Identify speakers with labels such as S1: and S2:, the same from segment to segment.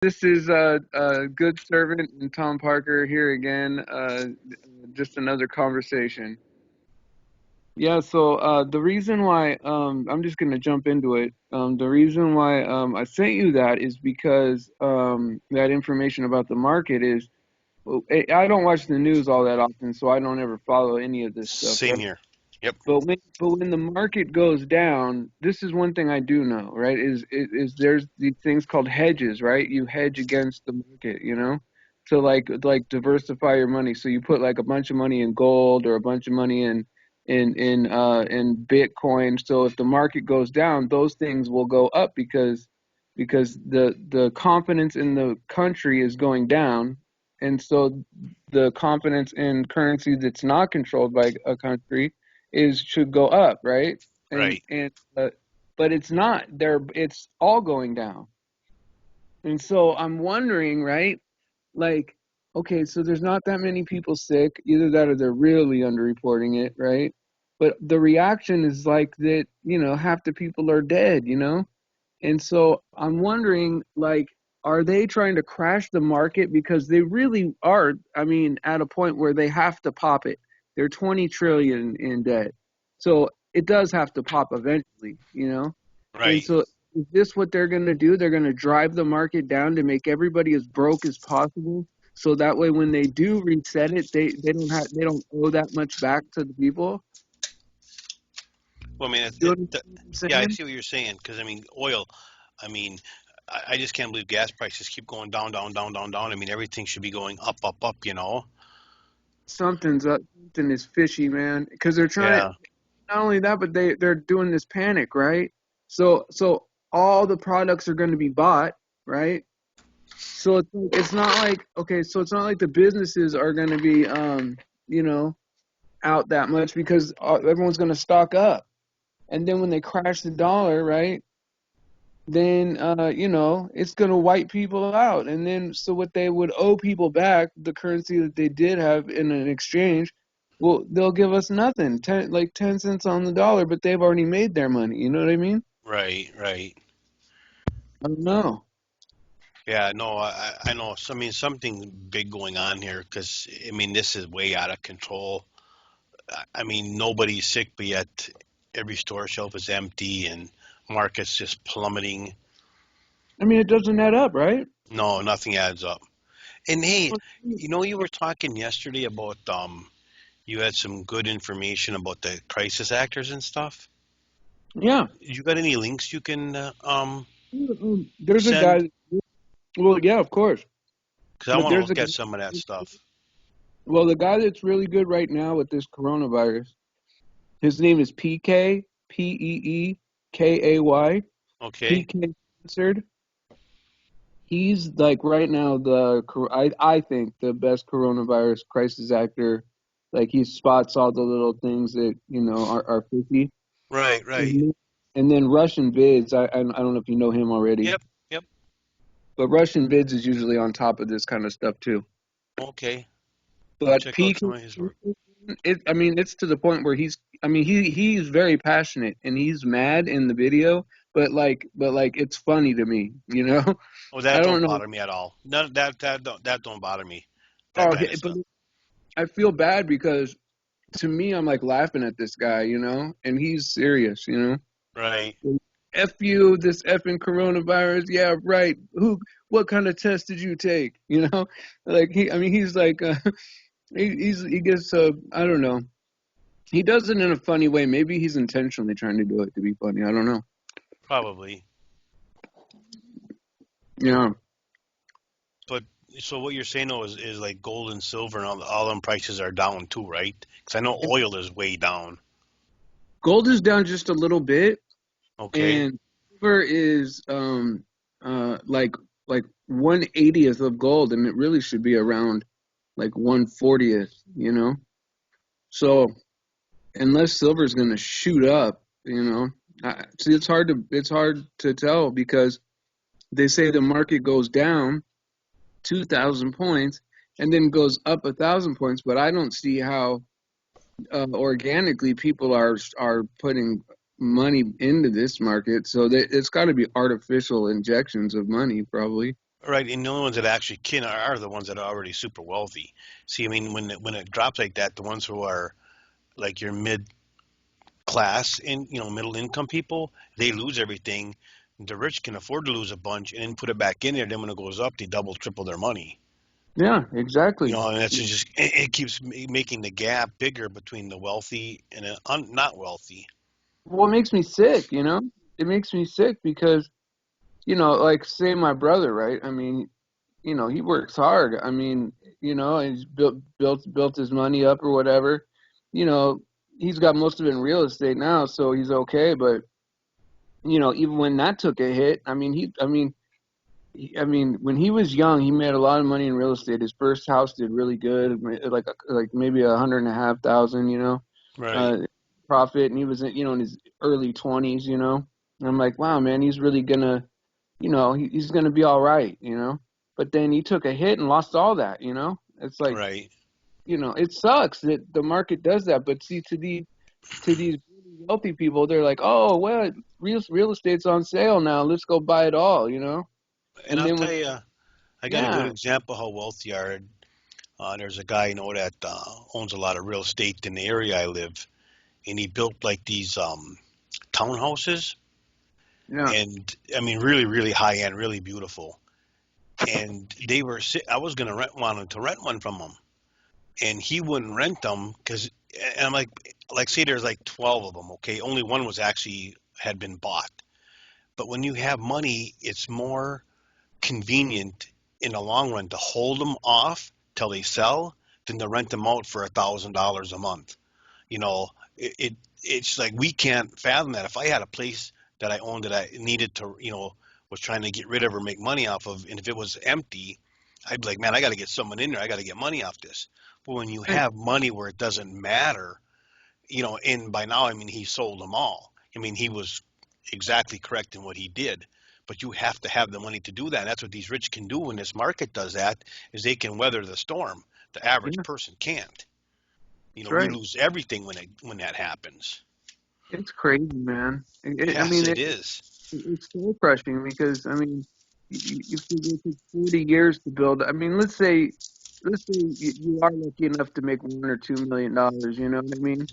S1: This is Good Servant and Tom Parker here again. Just another conversation. Yeah, so the reason why I'm just gonna jump into it. The reason why I sent you that is because that information about the market is well, I don't watch the news all that often, so I don't ever follow any of this stuff,
S2: Same
S1: right?
S2: here. Yep.
S1: But when the market goes down, this is one thing I do know, right? Is there's these things called hedges, right? You hedge against the market, to like diversify your money. So you put like a bunch of money in gold or a bunch of money in Bitcoin. So if the market goes down, those things will go up because the confidence in the country is going down, and so the confidence in currency that's not controlled by a country is should go up, right? And
S2: Right.
S1: and but it's not. It's all going down. And so I'm wondering, right? Like, okay, so there's not that many people sick, either that or they're really underreporting it, right? But the reaction is like that, half the people are dead. And so I'm wondering, like, are they trying to crash the market because they really are, I mean, at a point where they have to pop it. They're 20 trillion in debt. So it does have to pop eventually. And
S2: Right.
S1: so is this what they're going to do? They're going to drive the market down to make everybody as broke as possible. So that way when they do reset it, they don't owe that much back to the people.
S2: Well, I mean,
S1: You understand what I'm
S2: yeah, I
S1: saying?
S2: see what you're saying because I mean, oil. I mean, I just can't believe gas prices keep going down, down, down, down, down. I mean, everything should be going up, up, up.
S1: Something's up, something is fishy, man. Because they're trying
S2: Yeah.
S1: to, not only that, but they're doing this panic, right? So all the products are going to be bought, right? So it's not like, okay, so it's not like the businesses are going to be you know out that much because everyone's going to stock up, and then when they crash the dollar, right? Then it's going to wipe people out, and then so what they would owe people back, the currency that they did have in an exchange, well, they'll give us nothing, 10 cents on the dollar, but they've already made their money. You know what I mean?
S2: Right. Right.
S1: I don't know.
S2: Yeah. No, I know. So, I mean, something big going on here because I mean, this is way out of control. I mean, nobody's sick, but yet every store shelf is empty and markets just plummeting.
S1: I mean, it doesn't add up, right?
S2: No, nothing adds up. And hey, you were talking yesterday about you had some good information about the crisis actors and stuff.
S1: Yeah.
S2: You got any links you can
S1: There's a
S2: send?
S1: guy. Well, yeah, of course.
S2: Because I
S1: But
S2: want to
S1: there's a
S2: look at some of that stuff.
S1: well, the guy that's really good right now with this coronavirus, his name is PeeKay.
S2: Okay.
S1: PK answered. He's like right now I think the best coronavirus crisis actor. Like he spots all the little things that are fishy.
S2: Right, right.
S1: And then Russian Vids. I don't know if you know him already,
S2: Yep, yep.
S1: but Russian Vids is usually on top of this kind of stuff too.
S2: Okay. I'll
S1: But
S2: check out
S1: PK,
S2: some of his work.
S1: I mean, it's to the point where he's very passionate and he's mad in the video, but like it's funny to me.
S2: Oh,
S1: I
S2: that
S1: don't
S2: don't
S1: know.
S2: bother me at all. None that don't bother me. That
S1: Oh,
S2: kind of
S1: but
S2: stuff.
S1: I feel bad because to me, I'm like laughing at this guy, and he's serious.
S2: Right.
S1: F you, this effing coronavirus. Yeah, right. What kind of test did you take? Like I mean, he's like, he gets, I don't know. He does it in a funny way. Maybe he's intentionally trying to do it to be funny. I don't know.
S2: Probably.
S1: Yeah.
S2: But so what you're saying though is like gold and silver and all them prices are down too, right? Because I know oil is way down.
S1: Gold is down just a little bit,
S2: Okay.
S1: and silver is like 1/80th of gold, and it really should be around like 1/40th. So unless silver's going to shoot up, see, it's hard to tell because they say the market goes down 2,000 points and then goes up 1,000 points, but I don't see how organically people are putting money into this market. So it's got to be artificial injections of money, probably.
S2: Right, and the only ones that actually can are the ones that are already super wealthy. See, I mean, when it drops like that, the ones who are like your mid class and middle income people, they lose everything. The rich can afford to lose a bunch and then put it back in there. Then when it goes up, they double, triple their money.
S1: Yeah, exactly.
S2: And that's just it keeps making the gap bigger between the wealthy and the not wealthy.
S1: Well, it makes me sick, It makes me sick because, like say my brother, right? I mean, he works hard. I mean, he's built his money up or whatever. You know, he's got most of it in real estate now, so he's okay. But even when that took a hit, I mean, when he was young, he made a lot of money in real estate. His first house did really good, like maybe 105,000,
S2: Right,
S1: uh, profit, and he was in his early 20s, And I'm like, wow, man, he's really gonna, he's gonna be all right. But then he took a hit and lost all that. It's like,
S2: right.
S1: it sucks that the market does that. But see, to these really wealthy people, they're like, oh well, real estate's on sale now. Let's go buy it all.
S2: And
S1: And
S2: I'll
S1: then
S2: tell
S1: when
S2: you, I got a good
S1: yeah,
S2: example how wealthy are. There's a guy I know that owns a lot of real estate in the area I live, and he built like these townhouses,
S1: yeah,
S2: and I mean really, really high end, really beautiful. And I was gonna wanted to rent one from him, and he wouldn't rent them because I'm like say there's like 12 of them, okay, only one was actually had been bought. But when you have money, it's more convenient in the long run to hold them off till they sell than to rent them out for $1,000 a month. You know, it's like we can't fathom that. If I had a place that I owned that I needed to, was trying to get rid of or make money off of, and if it was empty, I'd be like, man, I got to get someone in there. I got to get money off this. But when you
S1: right,
S2: have money where it doesn't matter, and by now, I mean, he sold them all. I mean, he was exactly correct in what he did. But you have to have the money to do that. And that's what these rich can do when this market does that, is they can weather the storm. The average
S1: yeah,
S2: person can't.
S1: that's
S2: We
S1: right.
S2: lose everything when that happens.
S1: It's crazy, man. I
S2: Yes,
S1: mean,
S2: it is.
S1: it's soul crushing because I mean, you figure it takes 40 years to build. I mean, let's say you are lucky enough to make $1 or $2 million. You know what I mean?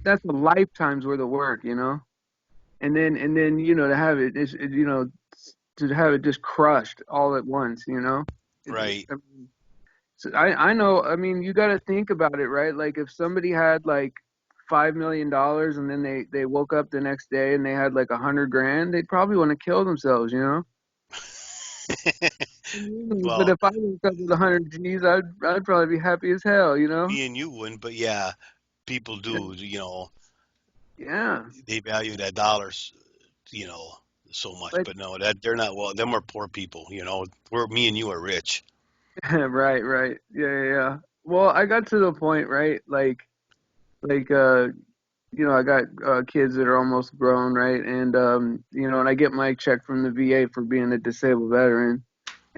S1: That's a lifetime's worth of work. And then to have to have it just crushed all at once.
S2: Right.
S1: I mean, so I know. I mean, you got to think about it, right? Like if somebody had like $5 million and then they woke up the next day and they had like 100 grand, they'd probably want to kill themselves. But
S2: Well,
S1: if I woke up with 100 G's, I'd probably be happy as hell.
S2: me and you wouldn't, but yeah, people
S1: Yeah.
S2: do.
S1: Yeah.
S2: They value that dollars, you know, so much.
S1: But
S2: But no, that they're not. Well, them are poor people. We're me and you are rich.
S1: right, right. Yeah, yeah, yeah. Well, I got to the point, right? Like I got kids that are almost grown, right? And I get my check from the VA for being a disabled veteran.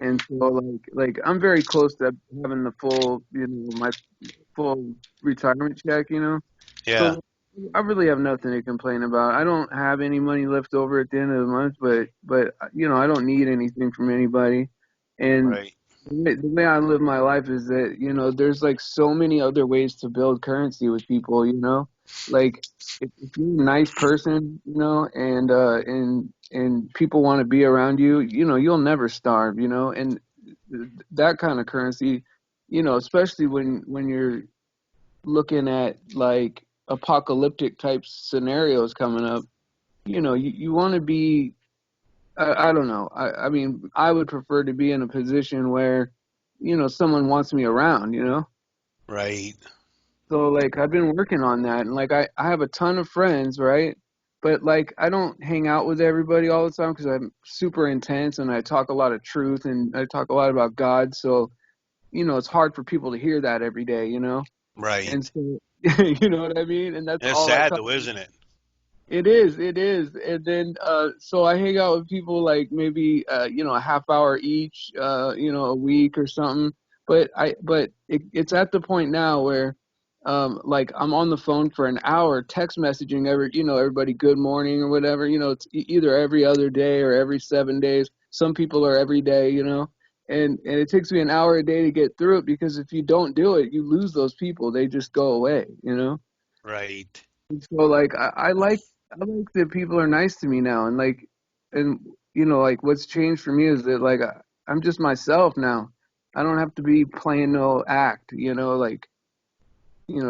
S1: And so like I'm very close to having the full, my full retirement check.
S2: Yeah.
S1: So I really have nothing to complain about. I don't have any money left over at the end of the month, but I don't need anything from anybody. And
S2: Right.
S1: the way I live my life is that, there's like so many other ways to build currency with people. Like if you're a nice person, and people want to be around you, you'll never starve. And that kind of currency, especially when you're looking at like apocalyptic type scenarios coming up, you want to be, I don't know. I mean, I would prefer to be in a position where, someone wants me around.
S2: Right.
S1: So like I've been working on that and like I have a ton of friends, right? But like I don't hang out with everybody all the time because I'm super intense and I talk a lot of truth and I talk a lot about God. So, it's hard for people to hear that every day.
S2: Right.
S1: And so, you know what I mean? And that's
S2: It's
S1: all I
S2: sad
S1: talk.
S2: though, isn't it?
S1: It is. And then so I hang out with people like maybe a half hour each, a week or something. But it's at the point now where like I'm on the phone for an hour text messaging everybody good morning or whatever. It's either every other day or every 7 days. Some people are every day. and it takes me an hour a day to get through it because if you don't do it, you lose those people. They just go away, you know?
S2: Right.
S1: And so like I like that people are nice to me now and like and you know like what's changed for me is that like I'm just myself now. I don't have to be playing no act, you know, like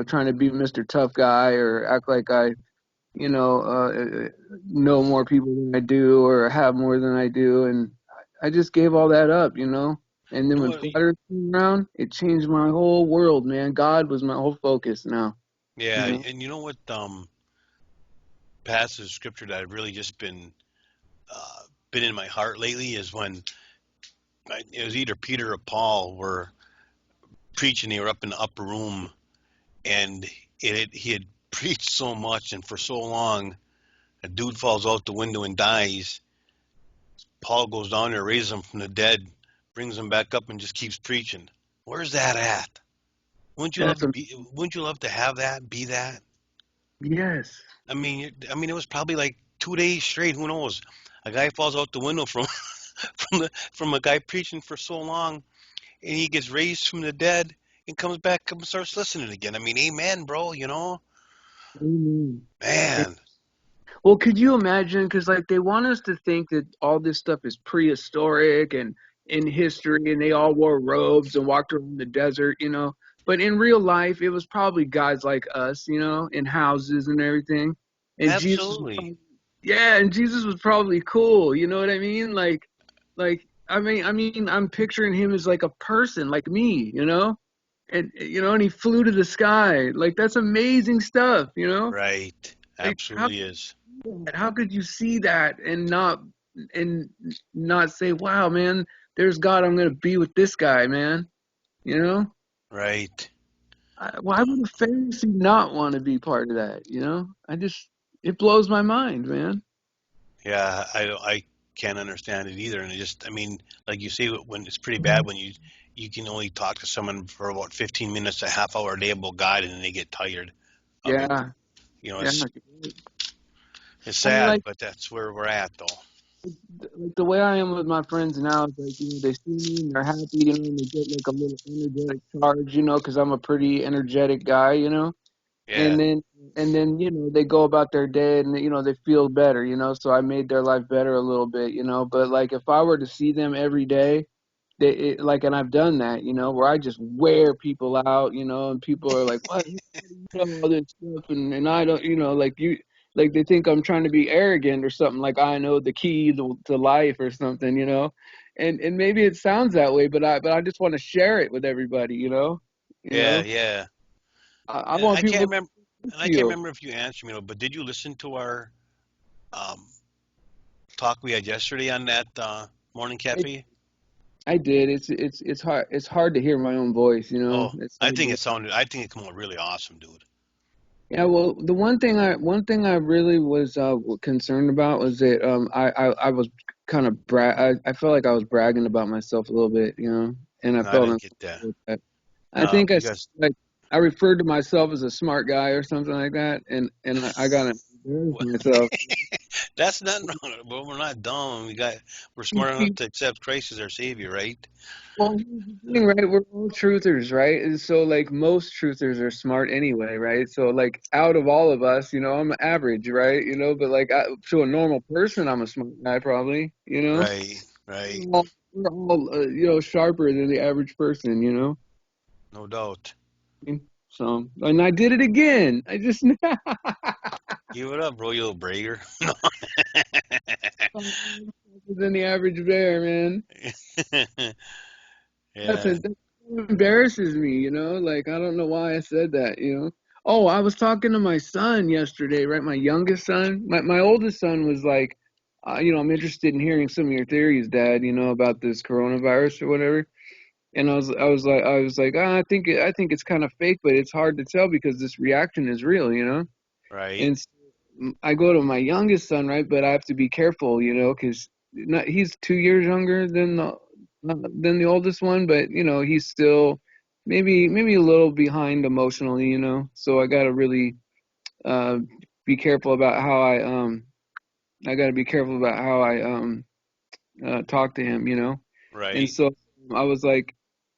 S1: trying to be Mr. Tough Guy or act like I know more people than I do or have more than I do. And I just gave all that up, you know. And then
S2: You know
S1: when
S2: what?
S1: Flutter came around, it changed my whole world, man. God was my whole focus now, you
S2: Yeah,
S1: know.
S2: and you know what? Passage of scripture that I've really just uh, been in my heart lately is when it was either Peter or Paul were preaching. They were up in the upper room, and he had preached so much and for so long. A dude falls out the window and dies. Paul goes down there, raises him from the dead, brings him back up, and just keeps preaching. Where's that at? Wouldn't you love
S1: That's
S2: to
S1: a
S2: be? Wouldn't you love to have that? Be that?
S1: yes.
S2: It was probably like 2 days straight. Who knows? A guy falls out the window from from a guy preaching for so long, and he gets raised from the dead and comes back up and starts listening again. I mean, amen, bro.
S1: Amen.
S2: Man,
S1: Well, could you imagine? Because like they want us to think that all this stuff is prehistoric and in history, and they all wore robes and walked around the desert, you know. But in real life, it was probably guys like us, you know, in houses and everything. And Jesus was
S2: absolutely
S1: probably, yeah, and Jesus was probably cool. You know what I mean? Like I mean, I'm picturing him as like a person, like me, you know. And and he flew to the sky. Like that's amazing stuff, you know.
S2: right.
S1: Like how
S2: Absolutely is
S1: how could you see that and not say, "Wow, man, there's God. I'm gonna be with this guy, man." You know,
S2: right.
S1: why would a Pharisee not want to be part of that? You know, it blows my mind, man.
S2: Yeah, I can't understand it either. And like you say, when it's pretty bad when you can only talk to someone for about 15 minutes, a half hour a day about God, and then they get tired of it.
S1: Yeah,
S2: You know,
S1: yeah.
S2: it's
S1: I mean,
S2: sad,
S1: like
S2: but that's where we're at, though.
S1: like the way I am with my friends now is like they see me and they're happy, and they get like a little energetic charge, because I'm a pretty energetic guy,
S2: Yeah,
S1: and then they go about their day and they feel better, so I made their life better a little bit, but like if I were to see them every day, like, and I've done that, where I just wear people out, and people are like, what, all this stuff, and I don't, like like they think I'm trying to be arrogant or something, like I know the key to life or something, and maybe it sounds that way, but I just want to share it with everybody, you
S2: yeah,
S1: know
S2: yeah.
S1: I
S2: And
S1: want people to
S2: I can't
S1: feel.
S2: remember if you answered me, but did you listen to our um, talk we had yesterday on that morning cafe?
S1: I did. It's hard. It's hard to hear my own voice.
S2: Oh,
S1: It's hard to,
S2: I think it came out really awesome, dude.
S1: yeah. Well, the one thing I really was concerned about was that I was kind of I felt like I was bragging about myself a little bit, and I
S2: No, I
S1: felt
S2: didn't get that.
S1: uncomfortable with that. I
S2: No,
S1: think
S2: you guys,
S1: like I referred to myself as a smart guy or something like that, and I got to embarrass myself.
S2: that's nothing wrong. Well, we're not dumb. We're smart enough to accept Christ as our Savior, right?
S1: Well, here's the thing, right? We're all truthers, right? And so, like, most truthers are smart anyway, right? So, like, out of all of us, I'm average, right? But like, to a normal person, I'm a smart guy, probably,
S2: Right, right.
S1: We're all sharper than the average person,
S2: No doubt.
S1: So, and I did it again. I just
S2: Give it up, bro, you little bragger.
S1: than the average bear, man.
S2: Yeah,
S1: That embarrasses me, Like I don't know why I said that, Oh, I was talking to my son yesterday, right? My youngest son. My oldest son was like, I'm interested in hearing some of your theories, Dad, about this coronavirus or whatever. And I was like, I think it's kind of fake, but it's hard to tell because this reaction is real,
S2: right,
S1: And I go to my youngest son, right? But I have to be careful, because he's 2 years younger than the oldest one, but he's still maybe a little behind emotionally, So I got to really uh, be careful about how I got to be careful about how I talk to him, And
S2: right.
S1: so I was like,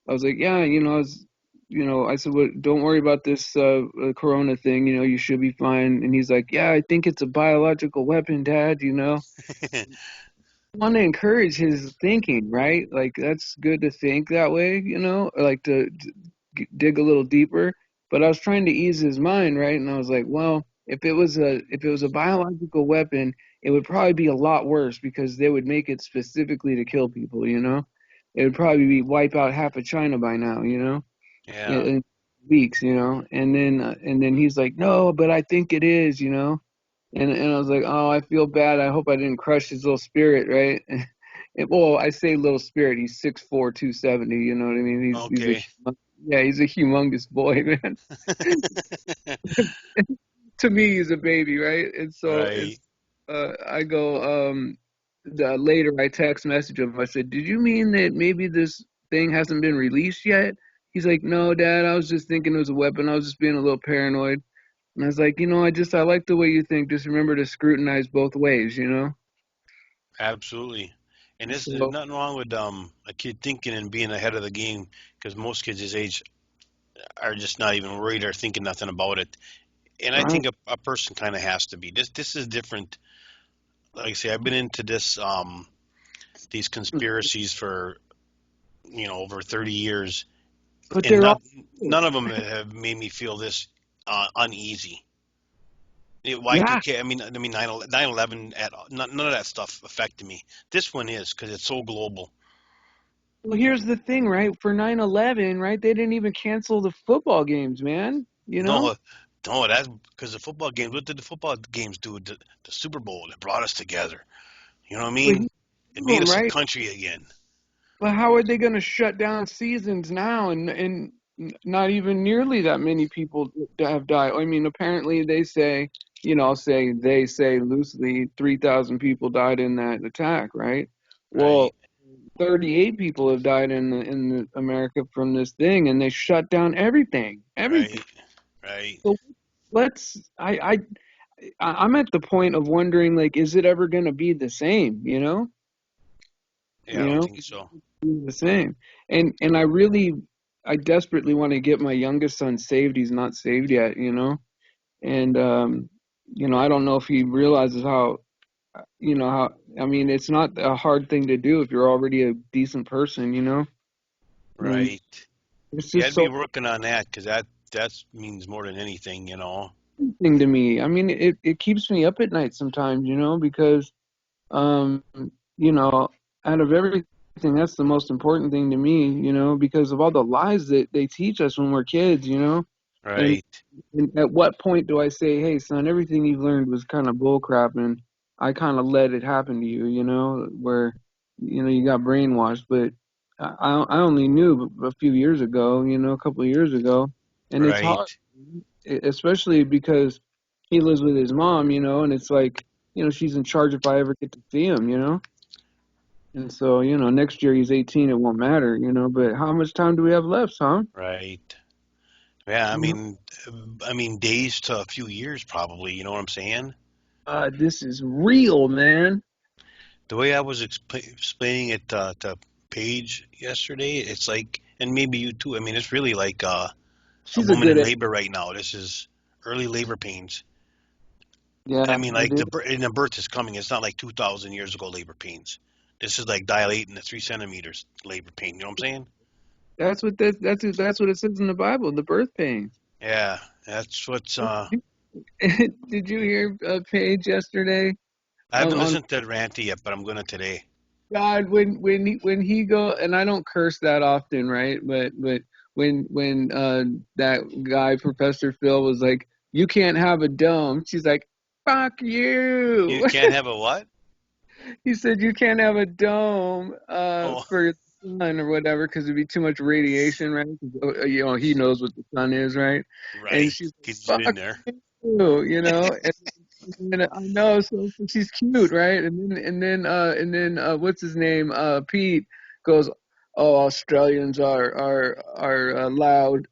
S1: yeah, I said, well, don't worry about this Corona thing. You should be fine. And he's like, yeah, I think it's a biological weapon, Dad. Want to encourage his thinking, right? Like that's good to think that way, or like to dig a little deeper. But I was trying to ease his mind, right? And I was like, well, if it was a biological weapon, it would probably be a lot worse because they would make it specifically to kill people. It would probably be wipe out half of China by now,
S2: Yeah.
S1: in weeks. And then he's like, no, but I think it is. And I was like, oh, I feel bad. I hope I didn't crush his little spirit, right? Well, I say little spirit. He's 6'4", 270. You know what I mean?
S2: Okay.
S1: Yeah, he's a humongous boy, man. To me, he's a baby, right? And so
S2: Right.
S1: I go, later I text message him. I said, did you mean that maybe this thing hasn't been released yet? He's like, no, Dad. I was just thinking it was a weapon. I was just being a little paranoid. And I was like, I like the way you think. Just remember to scrutinize both ways.
S2: Absolutely. And there's
S1: So,
S2: nothing wrong with a kid thinking and being ahead of the game because most kids his age are just not even worried or thinking nothing about it. And I
S1: right.
S2: think a person kind of has to be. This is different. Like I say, I've been into this these conspiracies for over 30 years,
S1: But
S2: and
S1: they're
S2: not
S1: all,
S2: none of them have made me feel this uneasy.
S1: yeah.
S2: Y2K, I mean 9/11 at none of that stuff affected me. This one is because it's so global.
S1: Well, here's the thing, right? For 9/11, right? They didn't even cancel the football games, man. You know?
S2: No, no, that's because the football games. What did the football games do? The Super Bowl that brought us together. You know what I
S1: But
S2: mean?
S1: he
S2: It
S1: knew
S2: made
S1: 'em,
S2: us a
S1: right?
S2: country again.
S1: But how are they going to shut down seasons now and not even nearly that many people have died? I mean, apparently I'll say they say loosely 3,000 people died in that attack, right?
S2: Right,
S1: Well, 38 people have died in America from this thing, and they shut down everything, everything.
S2: right, right.
S1: So let's. I'm at the point of wondering, like, is it ever going to be the same?
S2: Yeah, I
S1: You
S2: don't
S1: know,
S2: think so.
S1: the same. And I desperately want to get my youngest son saved. He's not saved yet. And I don't know if he realizes how. I mean, it's not a hard thing to do if you're already a decent person. And
S2: Right.
S1: it's
S2: Yeah,
S1: just
S2: I'd be
S1: so
S2: working on that because that means more than anything.
S1: interesting to me. I mean, it keeps me up at night sometimes, because Um, you know, out of everything, that's the most important thing to me, because of all the lies that they teach us when we're kids. And,
S2: Right,
S1: and at what point do I say, hey, son, everything you've learned was kind of bullcrap, and I kind of let it happen to you, where, you got brainwashed. But I only knew a few years ago, a couple of years ago, and it's hard,
S2: right.
S1: especially because he lives with his mom, and it's like, she's in charge if I ever get to see him. And so, next year he's 18, it won't matter, but how much time do we have left, Tom?
S2: Right. Yeah, I
S1: You know,
S2: mean, days to a few years probably. You know what I'm saying?
S1: this is real, man.
S2: The way I was explaining it to Paige yesterday, it's like, and maybe you too. I mean, it's really like a
S1: She's a
S2: woman
S1: good
S2: in
S1: egg.
S2: labor right now. This is early labor pains. And I
S1: Yeah,
S2: mean,
S1: it
S2: like
S1: is.
S2: and the birth is coming. It's not like 2,000 years ago labor pains. This is like dilating the 3 centimeters labor pain. You know what I'm saying?
S1: That's what it says in the Bible, the birth pains.
S2: Yeah, that's what's.
S1: Did you hear Paige yesterday
S2: I haven't
S1: on
S2: listened to that ranty yet, but I'm gonna today.
S1: God when he go, and I don't curse that often, right? But when that guy Professor Phil was like, "You can't have a dome," she's like, "Fuck
S2: You
S1: you."
S2: can't have a what?
S1: He said you can't have a dome
S2: Oh,
S1: for the sun or whatever because it'd be too much radiation, right? 'Cause, he knows what the sun is, right? And
S2: right.
S1: she's
S2: He's
S1: like,
S2: been
S1: "Fuck
S2: there.
S1: you," and I know, so she's cute, right? And then what's his name? Pete goes, "Oh, Australians are loud."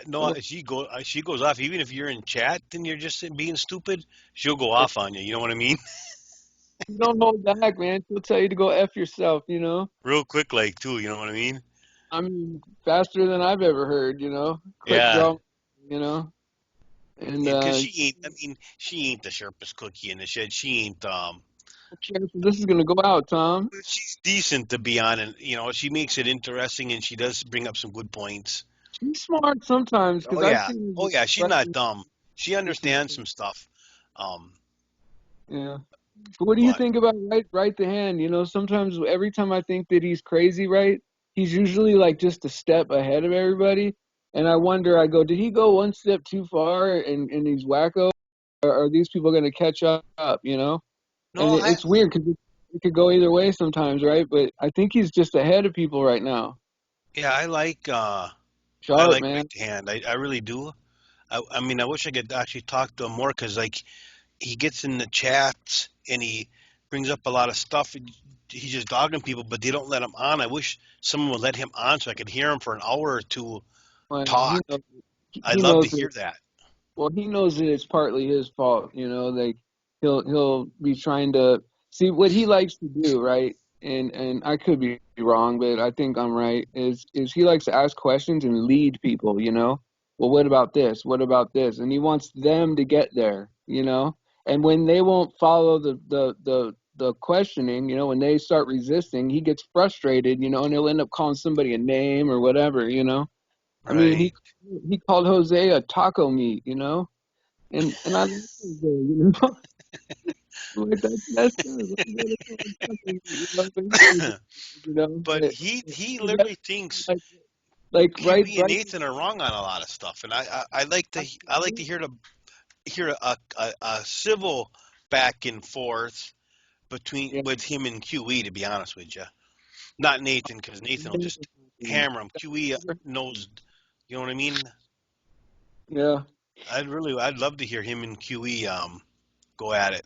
S2: No, she goes off. Even if you're in chat and you're just being stupid, she'll go off on you. You know what I mean?
S1: You don't hold back, man. She'll tell you to go F yourself, you know?
S2: Real quick, like too. You know what I mean?
S1: I mean, faster than I've ever heard, you know? Quick
S2: Yeah.
S1: draw, you know? And
S2: Because she ain't. I mean, she ain't the sharpest cookie in the shed. She ain't.
S1: okay, so this is gonna go out, Tom.
S2: But she's decent to be on, and she makes it interesting, and she does bring up some good points.
S1: She's smart sometimes
S2: Oh
S1: because I've
S2: yeah,
S1: seen
S2: oh
S1: her
S2: yeah. She's
S1: right.
S2: not dumb. She understands some stuff. Um,
S1: Yeah. So what do you
S2: but
S1: think about right the hand? You know, sometimes every time I think that he's crazy, right, he's usually like just a step ahead of everybody. And I wonder, I go, did he go one step too far and he's wacko? Or are these people gonna catch up, you know?
S2: no,
S1: And it's weird because it could go either way sometimes, right? But I think he's just ahead of people right now.
S2: yeah, I
S1: Sharp,
S2: like
S1: man.
S2: right hand. I really do. I mean, I wish I could actually talk to him more because like he gets in the chats and he brings up a lot of stuff. And he's just dogging people, but they don't let him on. I wish someone would let him on so I could hear him for an hour or two
S1: Well,
S2: talk. I'd
S1: he
S2: love to
S1: knows
S2: hear
S1: it.
S2: that.
S1: Well, he knows that it's partly his fault, you know, like he'll be trying to see what he likes to do, right? And I could be wrong, but I think I'm right, is he likes to ask questions and lead people, you know? Well, what about this? What about this? And he wants them to get there, you know? And when they won't follow the questioning, you know, when they start resisting, he gets frustrated, you know, and he'll end up calling somebody a name or whatever, you know? I mean,
S2: Right.
S1: he called Jose a taco meat, you know? And I love Jose, you know? Like that's messed up. Like, what is wrong with taco meat, you know? But he knows it, you know?
S2: But he
S1: But that's
S2: literally thinks
S1: like like
S2: QE and
S1: right
S2: Nathan are wrong on a lot of stuff, and I like to hear a civil back and forth between
S1: yeah.
S2: with him and QE. To be honest with you, not Nathan, because Nathan will just hammer him. QE knows, you know what I mean.
S1: Yeah.
S2: I'd love to hear him and QE go at it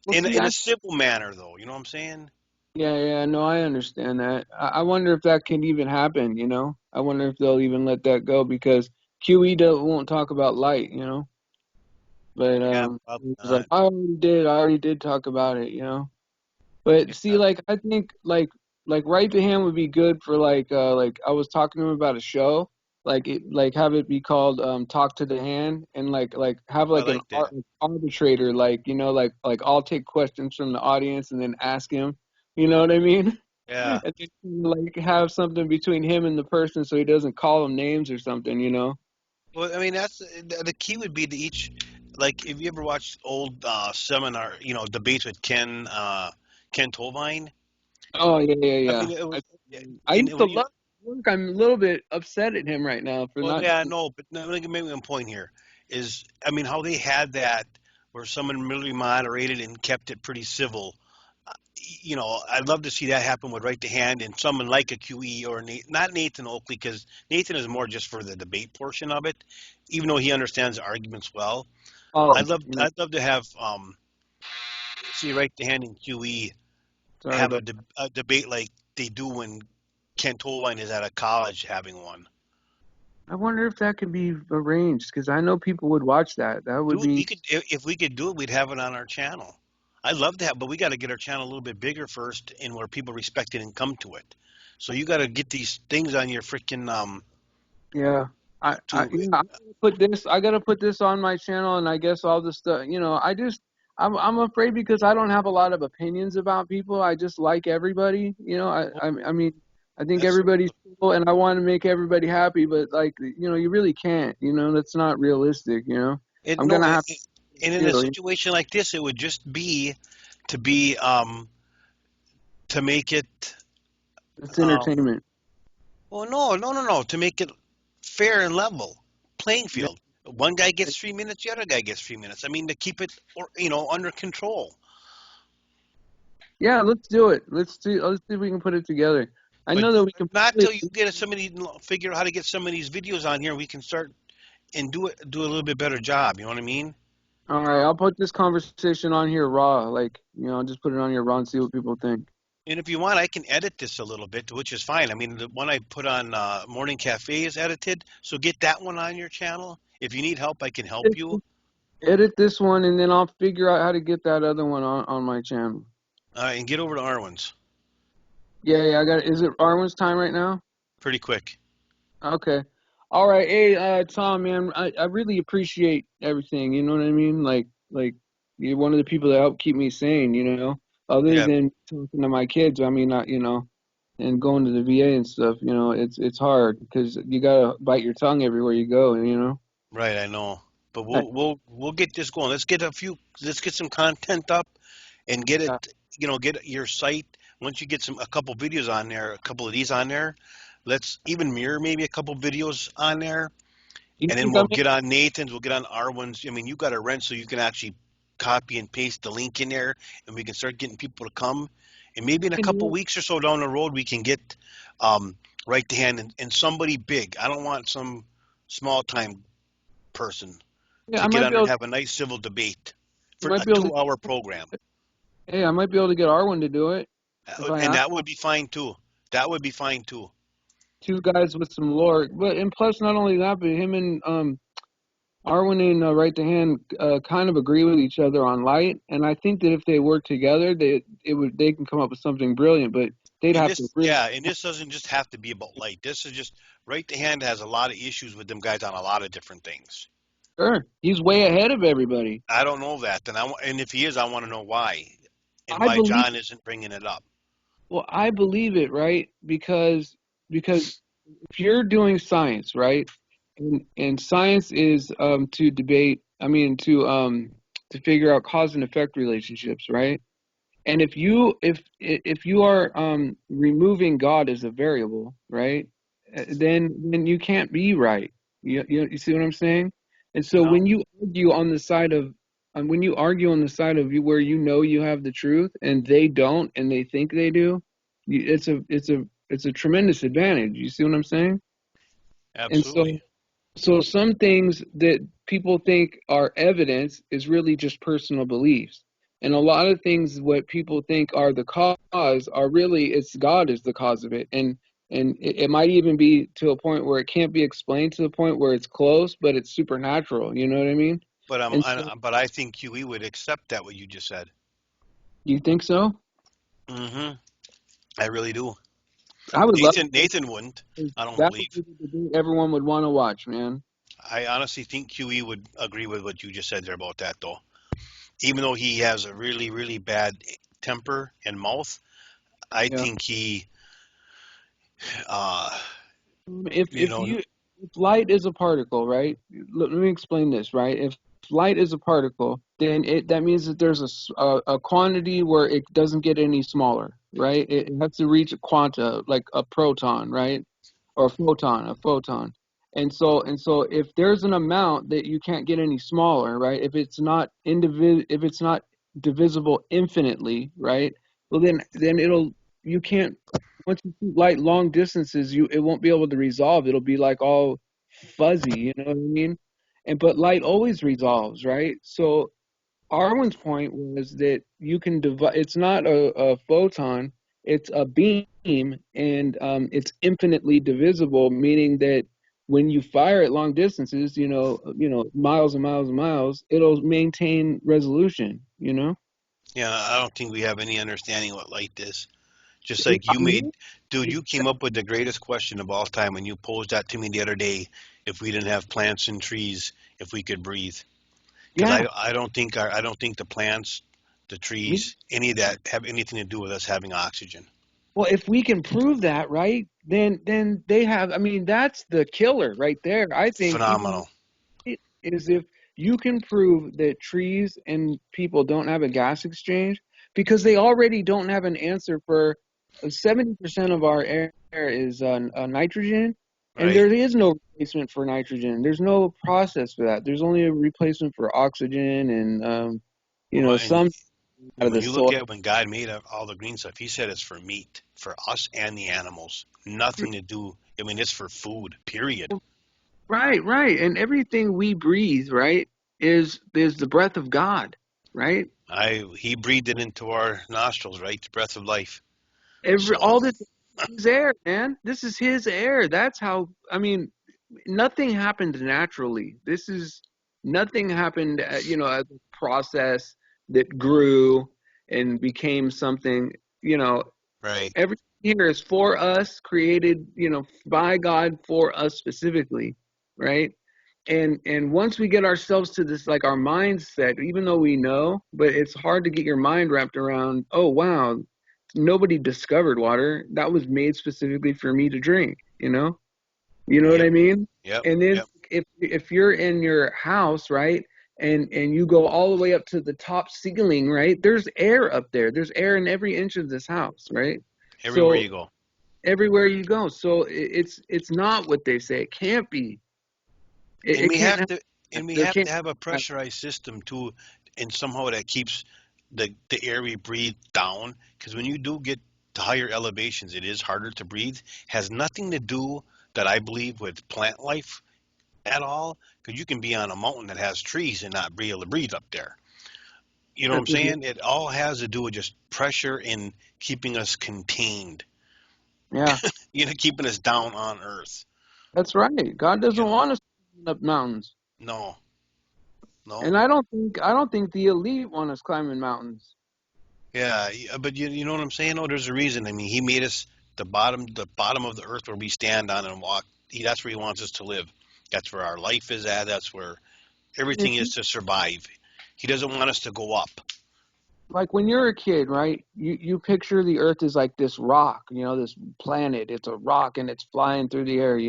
S1: Well, see,
S2: in a civil manner, though. You know what I'm saying?
S1: yeah, no, I understand that. I wonder if that can even happen, you know? I wonder if they'll even let that go because QE won't talk about light, you know? But
S2: Yeah, probably
S1: he was like,
S2: not.
S1: I already did talk about it, you know? But see,
S2: Yeah,
S1: like I think like right to hand would be good for like I was talking to him about a show, like have it be called Talk to the Hand and like have
S2: I
S1: like an
S2: like that.
S1: arbitrator, like you know like I'll take questions from the audience and then ask him, you know what I mean?
S2: Yeah.
S1: And then like have something between him and the person so he doesn't call them names or something, you know?
S2: Well, I mean, that's the key would be to each. Like, if you ever watched old seminar, debates with Ken Tovine.
S1: Oh
S2: I
S1: yeah.
S2: mean, it was,
S1: I
S2: and
S1: used to
S2: when you,
S1: love work. I'm a little bit upset at him right now for
S2: well,
S1: not
S2: yeah,
S1: doing.
S2: no, but no, let me make one point here. Is I mean, how they had that where someone really moderated and kept it pretty civil. I'd love to see that happen with right to hand and someone like a QE or not Nathan Oakley, because Nathan is more just for the debate portion of it, even though he understands the arguments well.
S1: Oh, yeah.
S2: I'd love to have see right to hand and QE
S1: Sorry
S2: have
S1: about.
S2: a debate like they do when Ken Toline is at a college having one.
S1: I wonder if that could be arranged because I know people would watch that. That would
S2: Dude, we
S1: be.
S2: could if we could do it, we'd have it on our channel. I'd love to have, but we got to get our channel a little bit bigger first, and where people respect it and come to it. So you got to get these things on your freaking
S1: Yeah.
S2: to
S1: I gotta put this on my channel, and I guess all the stuff. You know, I'm afraid because I don't have a lot of opinions about people. I just like everybody. You know, I mean, I think
S2: that's
S1: everybody's cool, and I want to make everybody happy, but like, you know, you really can't. You know, that's not realistic. You know,
S2: it.
S1: I'm
S2: No,
S1: gonna have
S2: and in a
S1: to.
S2: situation like this, it would just be to be to make it
S1: It's
S2: um
S1: entertainment.
S2: well, no, to make it fair and level playing
S1: Yeah.
S2: field. One guy gets 3 minutes, the other guy gets 3 minutes. I mean, to keep it, or under control.
S1: Yeah, let's do it. Let's see if we can put it together. I
S2: But
S1: know that we can
S2: not
S1: probably.
S2: till you get somebody figure out how to get some of these videos on here. We can start and do a little bit better job. You know what I mean?
S1: All right, I'll put this conversation on here raw. Like, you know, I'll just put it on here raw and see what people think.
S2: And if you want, I can edit this a little bit, which is fine. I mean, the one I put on Morning Cafe is edited, so get that one on your channel. If you need help, I can help you.
S1: Edit this one, and then I'll figure out how to get that other one on my channel.
S2: And get over to Arwen's
S1: Yeah, yeah, I got it. Is it Arwen's time right now?
S2: pretty quick.
S1: Okay. All right. Hey, Tom, man, I really appreciate everything. You know what I mean? Like you're one of the people that help keep me sane, you know, other
S2: Yeah,
S1: than talking to my kids. I mean, not, you know, and going to the VA and stuff, you know, it's hard because you gotta bite your tongue everywhere you go, you know?
S2: right. I know, but
S1: Yeah.
S2: we'll get this going. Let's get some content up and get it.
S1: Yeah.
S2: Get your site. Once you get a couple videos on there, a couple of these on there, let's even mirror maybe a couple videos on there,
S1: You
S2: and then
S1: think
S2: we'll
S1: I'm
S2: get on Nathan's. We'll get on Arwen's. I mean, you got to rent so you can actually copy and paste the link in there, and we can start getting people to come. And maybe in a couple
S1: in?
S2: weeks or so down the road, we can get um, right to hand and somebody big. I don't want some small time person
S1: Yeah,
S2: to
S1: I
S2: get
S1: might
S2: on
S1: be
S2: there and
S1: able.
S2: have a nice civil debate
S1: I
S2: for
S1: might
S2: a
S1: be able to.
S2: 2 hour program.
S1: Hey, I might be able to get Arwen to do it if I
S2: And
S1: ask
S2: that would be fine too. That would be fine too.
S1: two guys with some lore. But and plus, not only that, but him and Arwen and Right to Hand kind of agree with each other on light, and I think that if they work together, they can come up with something brilliant. But they'd
S2: And
S1: have to
S2: this,
S1: really.
S2: yeah, and this doesn't just have to be about light. This is just right to hand has a lot of issues with them guys on a lot of different things.
S1: Sure, he's way ahead of everybody.
S2: I don't know that, and if he is, I want to know why, and
S1: I
S2: why
S1: believe.
S2: John isn't bringing it up.
S1: Well, I believe it, right? Because if you're doing science, right, and science is to debate. I mean, to figure out cause and effect relationships, right? And if you are removing God as a variable, right, then you can't be right. You see what I'm saying? And so
S2: No,
S1: when you argue on the side of you where you know you have the truth and they don't and they think they do, it's a tremendous advantage. You see what I'm saying? And
S2: absolutely.
S1: so some things that people think are evidence is really just personal beliefs. And a lot of things what people think are the cause are really it's God is the cause of it. And it might even be to a point where it can't be explained to the point where it's close, but it's supernatural. You know what I mean? And so
S2: But I think QE would accept that what you just said.
S1: you think so?
S2: Hmm. I really do.
S1: I would love
S2: Nathan wouldn't. I don't
S1: that would
S2: believe.
S1: be the debate everyone would want to watch, man.
S2: I honestly think QE would agree with what you just said there about that, though. Even though he has a really, really bad temper and mouth, I
S1: Yeah.
S2: think uh, you
S1: If
S2: know,
S1: you if light is a particle, right? Let me explain this, right? If light is a particle, then that means that there's a quantity where it doesn't get any smaller, right? It has to reach a quanta, like a proton, right? Or a photon. And so if there's an amount that you can't get any smaller, right? If it's not divisible infinitely, right? Well then it'll you can't once you shoot light long distances, it won't be able to resolve. It'll be like all fuzzy, you know what I mean? And but light always resolves, right? So Arwen's point was that you can divide. It's not a photon; it's a beam, and it's infinitely divisible. Meaning that when you fire at long distances, miles and miles and miles, it'll maintain resolution. You know.
S2: yeah, I don't think we have any understanding what light is. Just like you made, dude, you came up with the greatest question of all time when you posed that to me the other day. If we didn't have plants and trees, if we could breathe, because
S1: Yeah.
S2: I don't think the plants, the trees, any of that have anything to do with us having oxygen.
S1: Well, if we can prove that, right, then they have. I mean, that's the killer right there. I think even
S2: Phenomenal.
S1: is if you can prove that trees and people don't have a gas exchange because they already don't have an answer for 70% of our air is nitrogen, and
S2: Right.
S1: there is no replacement for nitrogen. There's no process for that. There's only a replacement for oxygen and
S2: Well,
S1: some out
S2: and
S1: of
S2: when
S1: the
S2: you look
S1: soil.
S2: at when God made all the green stuff, He said it's for meat, for us and the animals. Nothing to do. I mean, it's for food. Period.
S1: Right, right. And everything we breathe, right, is the breath of God, right?
S2: He breathed it into our nostrils, right? The breath of life.
S1: Every
S2: So
S1: all this is air, man. This is his air. That's how I mean, nothing happened naturally. Nothing happened, as a process that grew and became something. You know,
S2: Right.
S1: everything here is for us, created, by God for us specifically, right? And once we get ourselves to this, like our mindset, even though we know, but it's hard to get your mind wrapped around, oh wow, nobody discovered water. That was made specifically for me to drink, you know? You know what
S2: Yep.
S1: I mean?
S2: Yep.
S1: And then
S2: Yep.
S1: if you're in your house, right, and you go all the way up to the top ceiling, right, there's air up there. There's air in every inch of this house, right?
S2: Everywhere
S1: So
S2: you go.
S1: everywhere you go. So it's not what they say. It can't be.
S2: And
S1: It
S2: we
S1: can't
S2: have
S1: happen.
S2: to and we
S1: There
S2: have
S1: can't
S2: to have a
S1: be.
S2: pressurized system too, and somehow that keeps the air we breathe down. Because when you do get to higher elevations, it is harder to breathe. Has nothing to do that I believe with plant life at all. Because you can be on a mountain that has trees and not be able to breathe up there. You know what I'm
S1: That's just,
S2: saying? It all has to do with just pressure in keeping us contained.
S1: yeah,
S2: Keeping us down on Earth.
S1: that's right. God
S2: You
S1: doesn't
S2: know,
S1: want us climbing up mountains,
S2: no, no.
S1: and I don't think the elite want us climbing mountains.
S2: Yeah, but you know what I'm saying? Oh, there's a reason. I mean, he made us the bottom of the earth where we stand on and walk. That's where he wants us to live. That's where our life is at. That's where everything
S1: If
S2: is
S1: you
S2: to survive. He doesn't want us to go up.
S1: like when you're a kid, right? You picture the Earth as like this rock, this planet. It's a rock and it's flying through the air.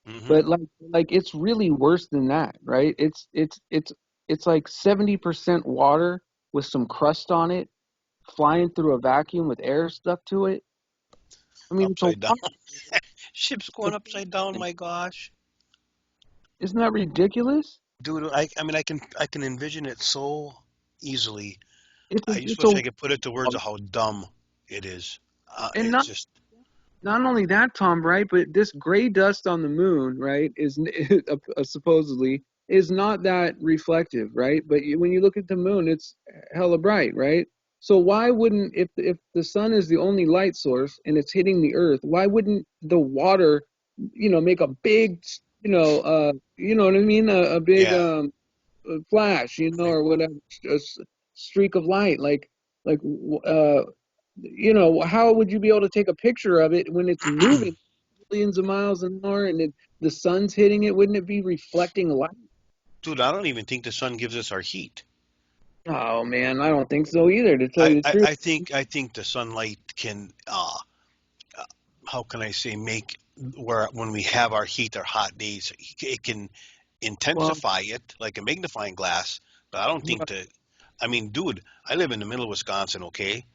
S2: Hmm.
S1: But like it's really worse than that, right? It's like 70% water with some crust on it, flying through a vacuum with air stuck to it. I mean, it's a
S2: Upside down.
S1: rock.
S2: Ship's
S1: It's
S2: going upside down. My gosh,
S1: Isn't that ridiculous?
S2: dude. I mean, I can envision it so easily.
S1: It's a,
S2: I just
S1: it's a
S2: wish I could put it to words of how dumb it is.
S1: and
S2: It's
S1: not
S2: just
S1: not only that, Tom, right? But this gray dust on the moon, right, is supposedly is not that reflective, right? But when you look at the moon, it's hella bright, right? So why wouldn't if the sun is the only light source and it's hitting the Earth, why wouldn't the water, make a big, you know what I mean, a big
S2: yeah.
S1: flash, or whatever, a streak of light, like uh, how would you be able to take a picture of it when it's moving millions of miles an hour and the sun's hitting it? Wouldn't it be reflecting light?
S2: Dude, I don't even think the sun gives us our heat.
S1: Oh man, I don't think so either, to tell
S2: I,
S1: you the
S2: I,
S1: truth.
S2: I think I think the sunlight can how can I say make where when we have our heat or hot days it can
S1: Well,
S2: intensify it like a magnifying glass, but I don't think
S1: well,
S2: that. I mean, dude, I live in the middle of Wisconsin. Okay,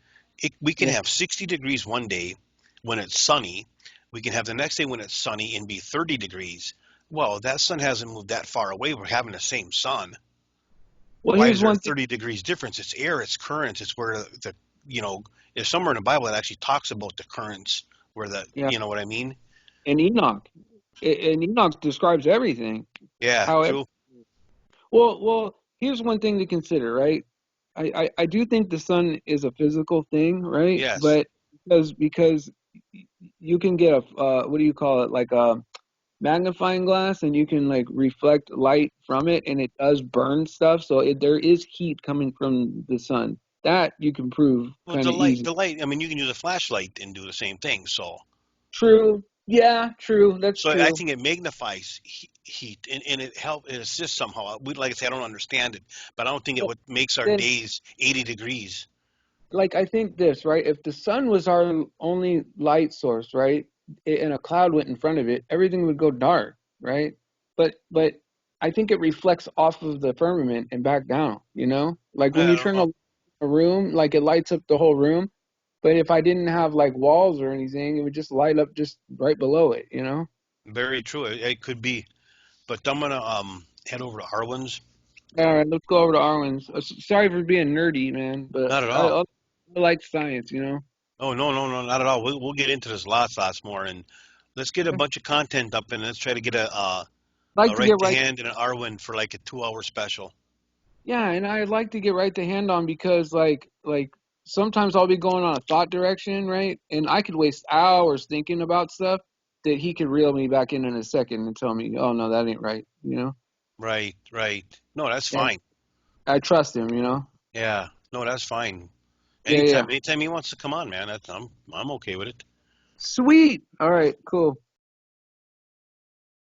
S2: we can
S1: yeah.
S2: have 60 degrees one day when it's sunny. We can have the next day when it's sunny and be 30 degrees. Well, that sun hasn't moved that far away. We're having the same sun.
S1: Well,
S2: Why
S1: here's
S2: is there a
S1: one thing.
S2: 30 degrees difference? It's air, it's currents, it's where you know, there's somewhere in the Bible that actually talks about the currents where
S1: Yeah,
S2: you know what I mean?
S1: and Enoch describes everything.
S2: Yeah,
S1: How
S2: true.
S1: well, here's one thing to consider, right? I do think the sun is a physical thing, right?
S2: Yes.
S1: But because you can get a what do you call it, like a magnifying glass, and you can like reflect light from it, and it does burn stuff. So there is heat coming from the sun. That you can prove
S2: Well,
S1: kind of easy.
S2: the light, I mean, you can use a flashlight and do the same thing.
S1: True. Yeah, true. That's
S2: So I
S1: true.
S2: think it magnifies heat and it assists somehow. We, like I say, I don't understand it, but I don't think it
S1: But
S2: what makes our
S1: then,
S2: days 80 degrees.
S1: like, I think this, right? If the sun was our only light source, right, and a cloud went in front of it, everything would go dark, right? But I think it reflects off of the firmament and back down, Like when
S2: I
S1: you
S2: don't
S1: turn
S2: know.
S1: a room, like it lights up the whole room. But if I didn't have like walls or anything, it would just light up just right below it.
S2: Very true. It could be, but I'm gonna head over to Arlen's.
S1: All right, let's go over to Arwen's. Sorry for being nerdy, man, but
S2: Not at
S1: I,
S2: all.
S1: I, I like science.
S2: Oh no, no, no, not at all. We'll get into this lots more, and let's get a
S1: I'd
S2: bunch of content up, and let's try to get
S1: like
S2: a
S1: to
S2: right
S1: get
S2: to
S1: right.
S2: hand and an Arwen for like a 2 hour special.
S1: Yeah, and I'd like to get right to hand on because like sometimes I'll be going on a thought direction, right? And I could waste hours thinking about stuff that he could reel me back in a second and tell me, "Oh no, that ain't right,"
S2: Right, right. No, that's
S1: Yeah,
S2: fine.
S1: I trust him, you know.
S2: Yeah, no, that's fine.
S1: Yeah, yeah.
S2: Anytime he wants to come on, man, I'm okay with it.
S1: Sweet. All right, cool.